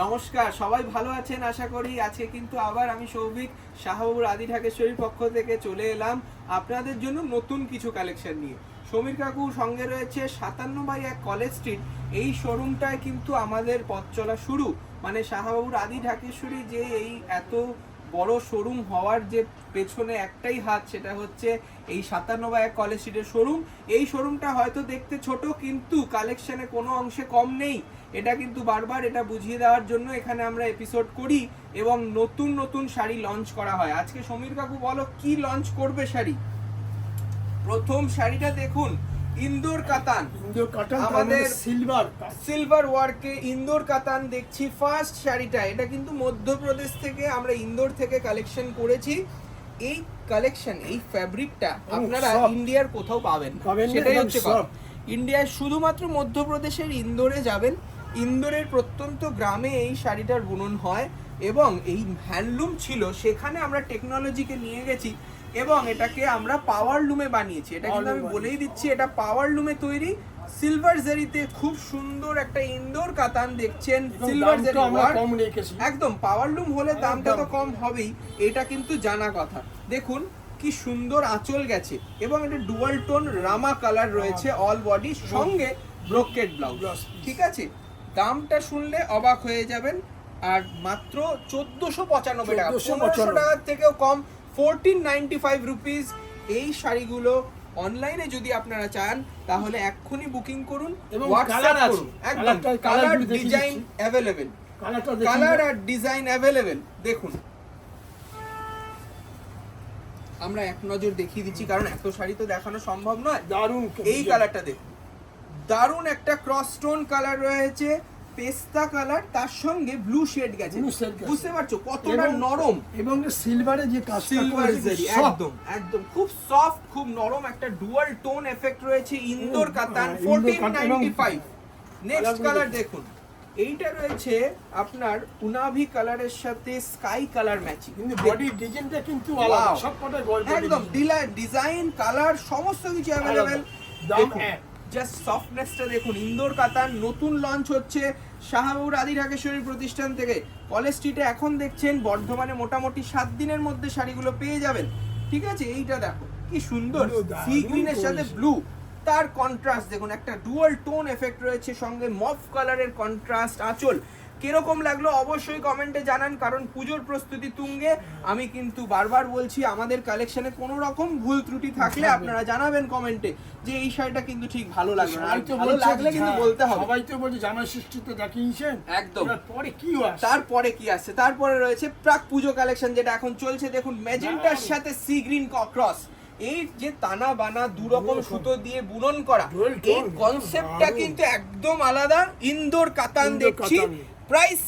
নমস্কার, সবাই ভালো আছেন আশা করি। আজকে কিন্তু আবার আমি সৌভিক শাহবাবুর আদি ঢাকেশ্বরীর পক্ষ থেকে চলে এলাম আপনাদের জন্য নতুন কিছু কালেকশন নিয়ে। সমীর কাকুর সঙ্গে রয়েছে 57/1 কলেজ স্ট্রিট। এই শোরুমটায় কিন্তু আমাদের পথ চলা শুরু। মানে শাহবাবুর আদি ঢাকেশ্বরী যে এই এত বড় শোরুম হওয়ার যে পেছনে একটাই হাত, সেটা হচ্ছে এই 57/1 কলেজ স্ট্রিটের শোরুম। এই শোরুমটা হয়তো দেখতে ছোট, কিন্তু কালেকশনে কোনো অংশে কম নেই। এটা কিন্তু বারবার এটা বুঝিয়ে দেওয়ার জন্য এখানে আমরা এপিসোড করি এবং নতুন নতুন শাড়ি লঞ্চ করা হয়। আজকে সমীর কাকু বলো কি লঞ্চ করবে শাড়ি? প্রথম শাড়িটা দেখুন, ইন্দোর কাতান। আমাদের সিলভার ওয়ার্কে ইন্দোর কাতান দেখছি ফার্স্ট শাড়িটা। এটা কিন্তু মধ্যপ্রদেশ থেকে, আমরা ইন্দোর থেকে কালেকশন করেছি। এই কালেকশন, এই ফ্যাব্রিকটা আপনারা ইন্ডিয়ার কোথাও পাবেন না, সেটাই হচ্ছে কথা। ইন্ডিয়ায় শুধুমাত্র মধ্যপ্রদেশের ইন্দোরে যাবেন। ইন্দোরের প্রত্যন্ত গ্রামে এই শাড়িটার বুনন হয় এবং এই হ্যান্ডলুম ছিল, সেখানে আমরা টেকনোলজিকে নিয়ে গেছি এবং এটাকে আমরা পাওয়ার লুমে বানিয়েছি। এটা কিন্তু আমি বলেই দিচ্ছি, এটা পাওয়ার লুমে তৈরি। সিলভার জারিতে খুব সুন্দর একটা ইন্দোর কাতান দেখছেন। সিলভার জারি একদম পাওয়ার লুম হলে দামটা তো কম হবেই, এটা কিন্তু জানা কথা। দেখুন কি সুন্দর আঁচল গেছে এবং এটা ডুয়াল টোন রামা কালার রয়েছে অল বডি, সঙ্গে ব্রোকেট ব্লাউজ। ঠিক আছে, দামটা শুনলে অবাক হয়ে যাবেন। আর মাত্র 1495 টাকা, 1500 টাকার থেকেও কম, 1495 রুপিস। এই শাড়িগুলো অনলাইনে যদি আপনারা চান তাহলে এক্ষুনি বুকিং করুন এবং হোয়াটসঅ্যাপ করুন। একদম কালার ডিজাইন অ্যাভেলেবেল, কালার আর ডিজাইন অ্যাভেলেবেল। দেখুন আমরা এক নজর দেখিয়ে দিচ্ছি, কারণ এত শাড়ি তো দেখানো সম্ভব নয়। দারুণ এই কালারটা দেখুন, দারুণ একটা ক্রস টোন কালার রয়েছে, পেস্তা কালার, তার সঙ্গে ব্লু শেড গেছে। বুঝতে পারছো কতটা নরম এবং সিলভারে যে সিলভার জারি একদম একদম খুব সফট, খুব নরম, একটা ডুয়াল টোন এফেক্ট রয়েছে। ইন্দোর কাতান 1495। নেক্সট কালার দেখুন, এইটা রয়েছে আপনার উনাভি কালারের সাথে স্কাই কালার ম্যাচিং। কিন্তু বডি ডিজাইনটা কিন্তু আলাদা, সবকটা একদম ডিজাইন কালার সমস্ত কিছু अवेलेबल। দাম জাস্ট সফটনেসটা দেখুন। ইন্দোর কাতান নতুন লঞ্চ হচ্ছে শাহবাবুর আদি ঢাকেশ্বরী প্রতিষ্ঠান থেকে। কলেজ স্ট্রিটে এখন দেখছেন, বর্ধমানে মোটামুটি 7 দিনের মধ্যে শাড়িগুলো পেয়ে যাবেন। ঠিক আছে, এইটা দেখো কি সুন্দর, সি গ্রিনের সাথে ব্লু, তার কন্ট্রাস্ট দেখুন, একটা ডুয়াল টোন এফেক্ট রয়েছে, সঙ্গে মফ কালারের কন্ট্রাস্ট আঁচল। কিরকম লাগলো অবশ্যই কমেন্টে জানান, কারণ পুজোর প্রস্তুতি তুঙ্গে। আমি কিন্তু বারবার বলছি, আমাদের কালেকশনে কোনো রকম ভুল ত্রুটি থাকলে আপনারা জানাবেন কমেন্টে যে এই শাড়িটা কিন্তু ঠিক ভালো লাগলো না। ভালো লাগলে কিন্তু বলতে হবে। সবাই তো বলছে জামাই ষষ্ঠীতে দেখিয়েছেন, একদম। পরে কি আসে, তারপরে কি আসছে? তারপরে রয়েছে প্রাক পুজো কালেকশন, যেটা এখন চলছে। দেখুন ম্যাজেন্টার সাথে সি গ্রিন ক্রস, এই যে তানা বানা দুরকম সুতো দিয়ে বুনন করা, এই কনসেপ্টটা কিন্তু একদম আলাদা। ইন্দোর কাতান দেখছি, প্রাইস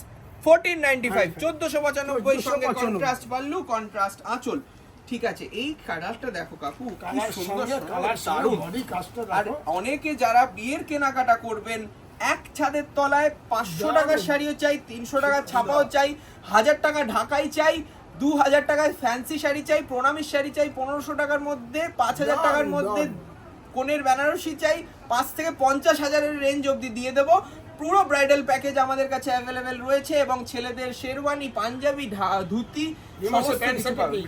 1495, 1495 সঙ্গে কন্ট্রাস্ট পাল্লু, কন্ট্রাস্ট আঁচল। ঠিক আছে, এই কালারটা দেখো কাকু, কি সুন্দর কালার, দারুণ। আর অনেকে যারা বিয়ের কেনাকাটা করবেন, এক ছাদের তলায় 500 টাকার শাড়িও চাই, 300 টাকার ছাপাও চাই, 1000 টাকা ঢাকাই চাই, 2000 টাকায় ফ্যান্সি শাড়ি চাই, প্রণামীর শাড়ি চাই, 1500 টাকার মধ্যে, 5000 টাকার মধ্যে কোনের বেনারসি চাই, 5 থেকে 50,000-এর রেঞ্জ অবধি দিয়ে দেবো। পুরো ব্রাইডাল প্যাকেজ আমাদের কাছে অ্যাভেলেবেল রয়েছে এবং ছেলেদের শেরওয়ানি, পাঞ্জাবি, ধুতি,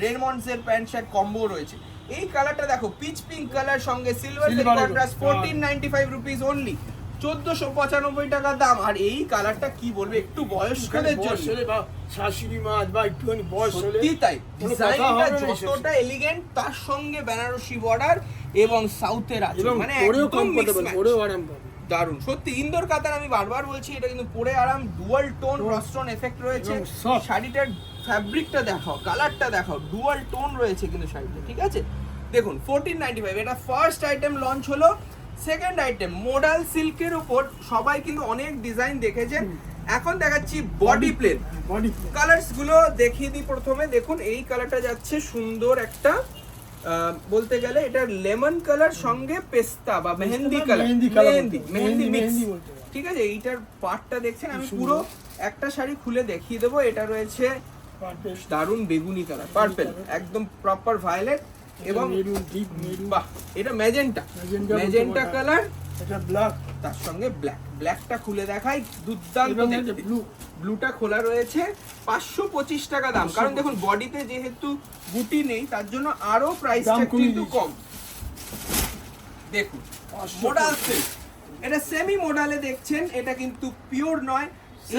রেমন্ডসের প্যান্ট শার্ট কম্বো রয়েছে। এই কালারটা দেখো, পিচ পিঙ্ক কালার, সঙ্গে সিলভার কন্ট্রাস্ট, 1495 রুপিস অনলি, 1495 টাকা দাম। আর এই কালারটা কি বলবে, একটু বয়স্কদের জন্য, শাশুড়ি মা বা একটুখানি বয়স হলে তাই ডিজাইনটা যতটা এলিগেন্ট, তার সঙ্গে বেনারসি বর্ডার এবং সাউথের আছে, মানে একদম মিক্স ম্যাচ, আরাম পাবে, দারুণ সত্যি। ইন্দোর কাতান আমি বারবার বলছি, এটা কিন্তু পরে আরাম, ডুয়াল টোন রস্টন এফেক্ট রয়েছে। শাড়িটার ফ্যাব্রিকটা দেখাও, কালারটা দেখাও, ডুয়াল টোন রয়েছে কিন্তু শাড়িটা। ঠিক আছে, দেখুন 1495, এটা ফার্স্ট আইটেম লঞ্চ হলো। সেকেন্ড আইটেম মোডাল সিল্কের উপর সবাই কিন্তু অনেক ডিজাইন দেখেছেন, এখন দেখাচ্ছি বডি প্লেন। কালারস গুলো দেখিয়ে দিই প্রথমে। দেখুন এই কালারটা যাচ্ছে সুন্দর একটা, বলতে গেলে এটা লেমন কালার সঙ্গে পেস্তা বা মেহেন্দি কালার, মেহেন্দি মিক্স। ঠিক আছে, এইটার পার্টটা দেখছেন, আমি পুরো একটা শাড়ি খুলে দেখিয়ে দেবো। এটা রয়েছে দারুণ বেগুনি কালার, পার্পল, একদম প্রপার ভায়োলেট এবং বাহ, এটা ম্যাজেন্টা কালার, এটা ব্ল্যাক তার সঙ্গে ব্ল্যাকটা খুলে দেখাই, দুর্দান্ত এবং দেখতে। ব্লু ব্লুটা খোলা রয়েছে 525 টাকা দাম, কারণ দেখুন বডিতে যেহেতু বুটি নেই তার জন্য আরো প্রাইসটা দাম কমিয়ে কিন্তু দিয়েছে। কম। দেখুন মোডাল সিল্ক, এটা সেমি মোডালে দেখছেন, এটা কিন্তু পিওর নয়।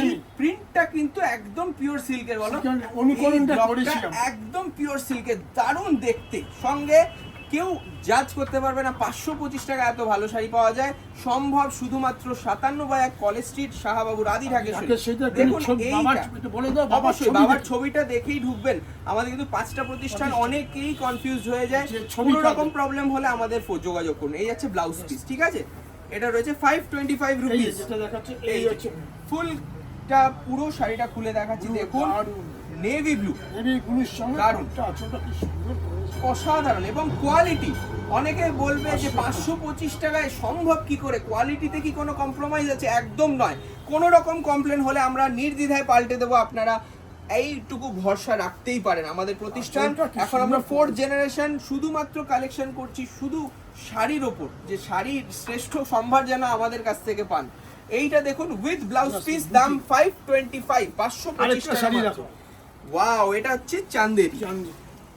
এই Semi। প্রিন্টটা কিন্তু একদম পিওর সিল্কের, বলো অনুকরণটা এই ব্লকটা করেছিলাম। একদম পিওর সিল্কের, দারুণ দেখতে। সঙ্গে কেউ জাজ করতে পারবে না 525 টাকা এত ভালো শাড়ি পাওয়া যায়। সম্ভব শুধুমাত্র 57/1 কলেজ স্ট্রিট, শাহবাবু রাধি ঢাকেশ্বরী। দেখুন অবশ্যই বাবার ছবিটা দেখেই ঢুকবেন। আমাদের কিন্তু 5টা প্রতিষ্ঠান, অনেকেই কনফিউজ হয়ে যায়। যে ছবি কোনো রকম কাটে। প্রবলেম হলে আমাদের যোগাযোগ করুন। এই যাচ্ছে ব্লাউজ পিস, ঠিক আছে? এটা রয়েছে 525 এই রুপিস। যেটা দেখাচ্ছে এই হচ্ছে ফুলটা পুরো শাড়িটা খুলে দেখাচ্ছি, দেখুন নেভি ব্লু, নেভি ব্লুর সঙ্গে দারুণ। একটা আঁচলটা কি সুন্দর করেছে। অসাধারণ এবং কোয়ালিটি। অনেকে বলবে যে 525 টাকায় সম্ভব কি করে, কোয়ালিটিতে কি কোনো কম্প্রোমাইজ আছে? একদম নয়। কোনো রকম কমপ্লেন হলে আমরা নির্দ্বিধায় পাল্টে দেবো, আপনারা এইটুকু ভরসা রাখতেই পারেন। আমাদের প্রতিষ্ঠান এখন আমরা 4th জেনারেশন, শুধুমাত্র কালেকশন করছি শুধু শাড়ির ওপর, যে শাড়ির শ্রেষ্ঠ সম্ভার যেন আমাদের কাছ থেকে পান। এইটা দেখুন উইথ ব্লাউজ পিস, দাম 525, 525 আরেকটা টাকা শাড়ি মাত্র। দেখো। ওয়াও, এটা হচ্ছে চান্দেরি, চাঁদনি।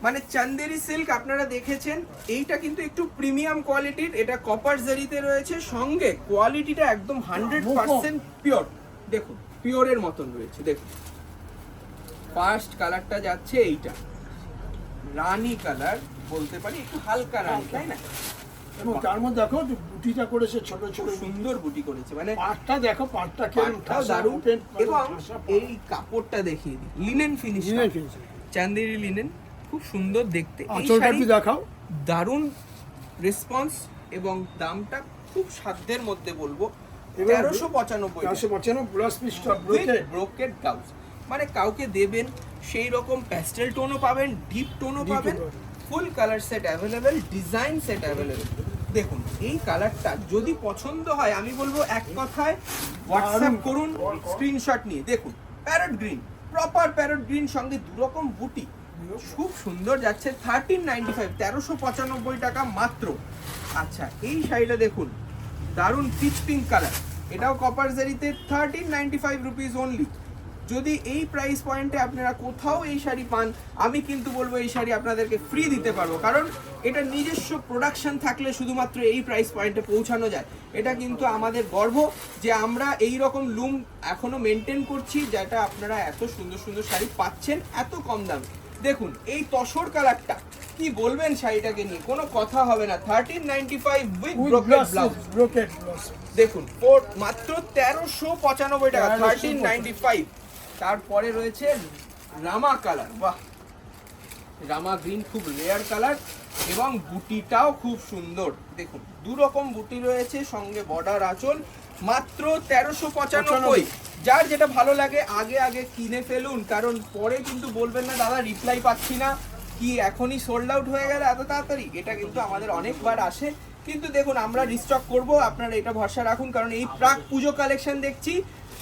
মানে চান্দেরি সিল্ক আপনারা দেখেছেন। এইটা কিন্তু একটু প্রিমিয়াম কোয়ালিটির, এটা কপার জারিতে রয়েছে, সঙ্গে কোয়ালিটিটা একদম 100% পিওর। দেখুন পিওরের মতন রয়েছে। দেখুন ফার্স্ট কালারটা যাচ্ছে এইটা রানী কালার, বলতে পারি একটু হালকা রানী, তাই না? এবং তার মধ্যে দেখো যে বুটিটা করেছে ছোট ছোট খুব সুন্দর বুটি করেছে, মানে পাটটা দেখো, পাটটা কেমন পাটটাও দারুণ। open, এবং ঠাসা পাট। এই কাপড়টা দেখিয়ে দিই, লিনেন ফিনিশ, নিয়ে ফেলছে। চান্দেরি লিনেন, খুব সুন্দর দেখতে। এই আঁচলটা শাড়ি একটু দেখাও। দারুণ রেসপন্স এবং দামটা খুব সাধ্যের মধ্যে বলবো, এবং 1395 495 ব্লাউজ পিসটা ব্রোকেড ব্লাউজ। মানে কাউকে দেবেন সেই রকম প্যাস্টেল টোনও পাবেন, ডিপ টোনও Deep পাবেন, tone। Full colour set available, design set available. দেখুন এই কালারটা যদি পছন্দ হয়, আমি বলবো এক কথায় হোয়াটসঅ্যাপ করুন স্ক্রিনশট নিয়ে। দেখুন parrot green, proper parrot green, সঙ্গে দুরকম বুটি, খুব সুন্দর যাচ্ছে। 1395, 1395 টাকা মাত্র। আচ্ছা এই শাড়িটা দেখুন, দারুণ পিচ পিঙ্ক কালার, এটাও কপার জারিতে, 1395 রুপিস অনলি। যদি এই প্রাইস পয়েন্টে আপনারা কোথাও এই শাড়ি পান, আমি কিন্তু বলবো এই শাড়ি আপনাদেরকে ফ্রি দিতে পারবো, কারণ এটা নিজস্ব প্রোডাকশন থাকলে শুধুমাত্র এই প্রাইস পয়েন্টে পৌঁছানো যায়। এটা কিন্তু আমাদের গর্ব যে আমরা এই রকম লুম এখনো মেনটেন করছি, যেটা আপনারা এত সুন্দর সুন্দর শাড়ি পাচ্ছেন এত কম দামে। দেখুন এই তসর কালারটা, কি বলবেন শাড়িটাকে নিয়ে, কোনো কথা হবে না। 1395 with brocade blouse. Brocade blouse. দেখুন মাত্র 1395 টাকা, 1395। তারপরে রয়েছে রামা কালার, বাহ, রামা গ্রিন, খুব রেয়ার কালার এবং বুটিটাও খুব সুন্দর। দেখুন দু রকম বুটি রয়েছে, সঙ্গে বর্ডার আঁচল, মাত্র 1395। যার যেটা ভালো লাগে আগে আগে কিনে ফেলুন, কারণ পরে কিন্তু বলবেন না দাদা রিপ্লাই পাচ্ছি না, কি এখনই সোল্ড আউট হয়ে গেল এত তাড়াতাড়ি। এটা কিন্তু আমাদের অনেকবার আসে, কিন্তু দেখুন আমরা রিস্টক করব, আপনারা এটা ভরসা রাখুন, কারণ এই প্রাক পুজো কালেকশন দেখছি,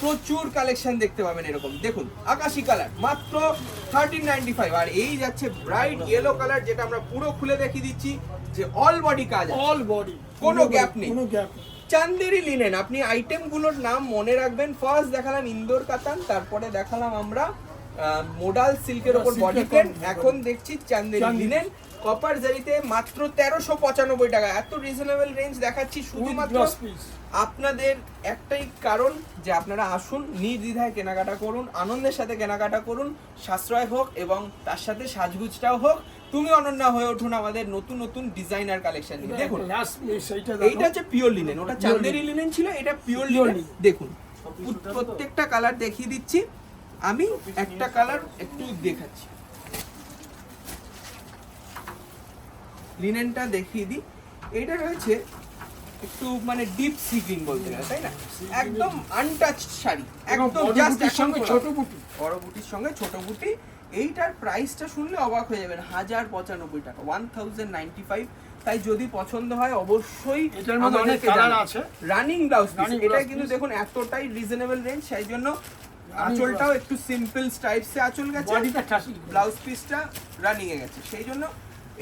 প্রচুর কালেকশন দেখতে পাবেন এরকম। দেখুন আকাশি কালার, মাত্র 1395। আর এই যাচ্ছে ব্রাইট ইয়েলো কালার, যেটা আমরা পুরো খুলে দেখিয়ে দিচ্ছি, যে অল বডি কাজ আছে, অল বডি, কোনো গ্যাপ নেই। কোনো গ্যাপ নেই। চান্দেরি লিনেন, আপনি আইটেমগুলোর নাম মনে রাখবেন। ফার্স্ট দেখালাম ইন্দোর কাতান, তারপরে দেখালাম আমরা মোডাল সিল্কের ওপর Silk বডি এর পেন, উপর এখন দেখছি চান্দেরি চান্দেরি। লিনেন কপার জারিতে, মাত্র 1395 টাকা। এত রিজনেবল রেঞ্জ দেখাচ্ছি শুধুমাত্র ব্লাউজ পিস। আপনাদের একটাই কারণ যে আপনারা আসুন, নির্দ্বিধায় কেনাকাটা করুন, আনন্দের সাথে কেনাকাটা করুন, সাশ্রয় হোক এবং তার সাথে সাজগুজটাও হোক। তুমি অনন্যা হয়ে উঠুন আমাদের নতুন নতুন ডিজাইনার কালেকশন নিয়ে। দেখুন লাস্ট সেইটা এইটা হচ্ছে পিওর লিনেন, ওটা চান্দেরি লিনেন ছিল, এটা পিওর Pure লিনেন। linen। দেখুন প্রত্যেকটা কালার দেখিয়ে দিচ্ছি, আমি একটা কালার একটু দেখাচ্ছি, লিনেনটা দেখিয়ে দিই। এটা রয়েছে একটু মানে ডিপ সি গ্রিন বলতে গেলে, তাই না? একদম আনটাচড শাড়ি, একদম জাস্ট সঙ্গে ছোট বুটি। বড় বুটির সঙ্গে ছোট বুটি। এইটার প্রাইসটা শুনলে অবাক হয়ে যাবেন, 1095 টাকা, 1095। তাই যদি পছন্দ হয় অবশ্যই এটার মধ্যে অনেক আমাদেরকে কালার জানান। আছে। রানিং ব্লাউজ পিস, Running এটা blouse কিন্তু piece। দেখুন এতটাই রিজনেবল রেঞ্জ, সেই জন্য আঁচলটাও একটু সিম্পল স্টাইপসে আঁচল গেছে, বডিটা ঠাসি। ব্লাউজ পিসটা রানিং এ গেছে, সেই জন্য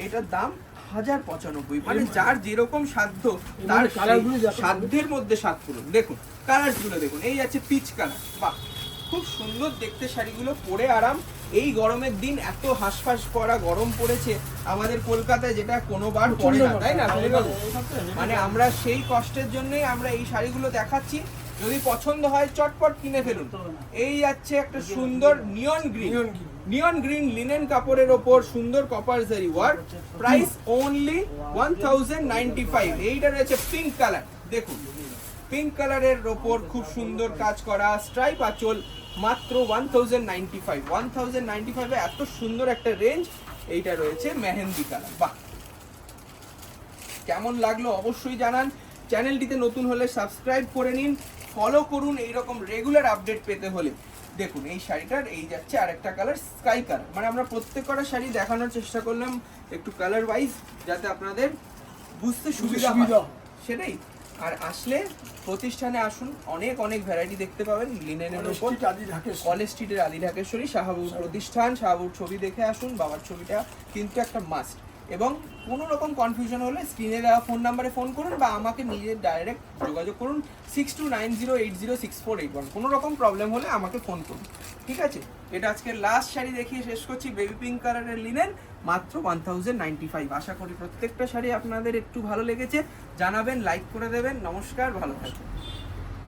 এটার দাম 1095, মানে যার যেরকম সাধ্য এবারে তার কালারগুলো সেই দেখো। সাধ্যের মধ্যে সাত পূরণ। দেখুন কালার গুলো দেখুন, এই আছে পিচ কালার, বাহ খুব সুন্দর দেখতে শাড়িগুলো, পরে আরাম। এই গরমের দিন এত হাঁসফাঁস করা গরম পড়েছে আমাদের কলকাতায়, যেটা কোনোবার পড়ে না, তাই না সমীর বাবু? মানে আমরা সেই কষ্টের জন্যই আমরা এই শাড়িগুলো দেখাচ্ছি। যদি পছন্দ হয় চটপট কিনে ফেলুন। এই যাচ্ছে একটা সুন্দর নিয়ন গ্রিন, Neon green। নিয়ন গ্রিন লিনেন কাপড়ের ওপর সুন্দর কপার জারি ওয়ার্ক, প্রাইস অনলি 1095। এইটা রয়েছে পিঙ্ক কালার, দেখুন পিঙ্ক কালারের ওপর খুব সুন্দর কাজ করা স্ট্রাইপ আঁচল, মাত্র 1095। 1095 এ এত সুন্দর একটা রেঞ্জ। এইটা রয়েছে মেহেন্দি কালার, বাহ কেমন লাগলো অবশ্যই জানান। চ্যানেলটিতে নতুন হলে সাবস্ক্রাইব করে নিন, ফলো করুন এইরকম রেগুলার আপডেট পেতে হলে। দেখুন এই শাড়িটার এই যাচ্ছে আরেকটা কালার, স্কাই কালার। মানে আমরা প্রত্যেকটা শাড়ি দেখানোর চেষ্টা করলাম একটু কালার ওয়াইজ, যাতে আপনাদের বুঝতে সুবিধা সুবিধা হয়, সেটাই। আর আসলে প্রতিষ্ঠানে আসুন, অনেক অনেক ভ্যারাইটি দেখতে পাবেন লিনেনের উপর। স্ট্রিট আদি ঢাকেশ্বরী। কলেজ স্ট্রিটের আদি ঢাকেশ্বরী শাহাবুর প্রতিষ্ঠান, শাহাবুর ছবি দেখে আসুন, বাবার ছবিটা কিন্তু একটা মাস্ট। এবং কোনো রকম কনফিউশন হলে স্ক্রিনে দেওয়া ফোন নাম্বারে ফোন করুন, বা আমাকে নিজে ডাইরেক্ট যোগাযোগ করুন 6290806481। কোনো রকম প্রবলেম হলে আমাকে ফোন করুন, ঠিক আছে? এটা আজকে লাস্ট শাড়ি দেখিয়ে শেষ করছি, বেবি পিঙ্ক কালারের লিনেন, মাত্র 1095। আশা করি প্রত্যেকটা শাড়ি আপনাদের একটু ভালো লেগেছে, জানাবেন, লাইক করে দেবেন। নমস্কার, ভালো থাকবেন।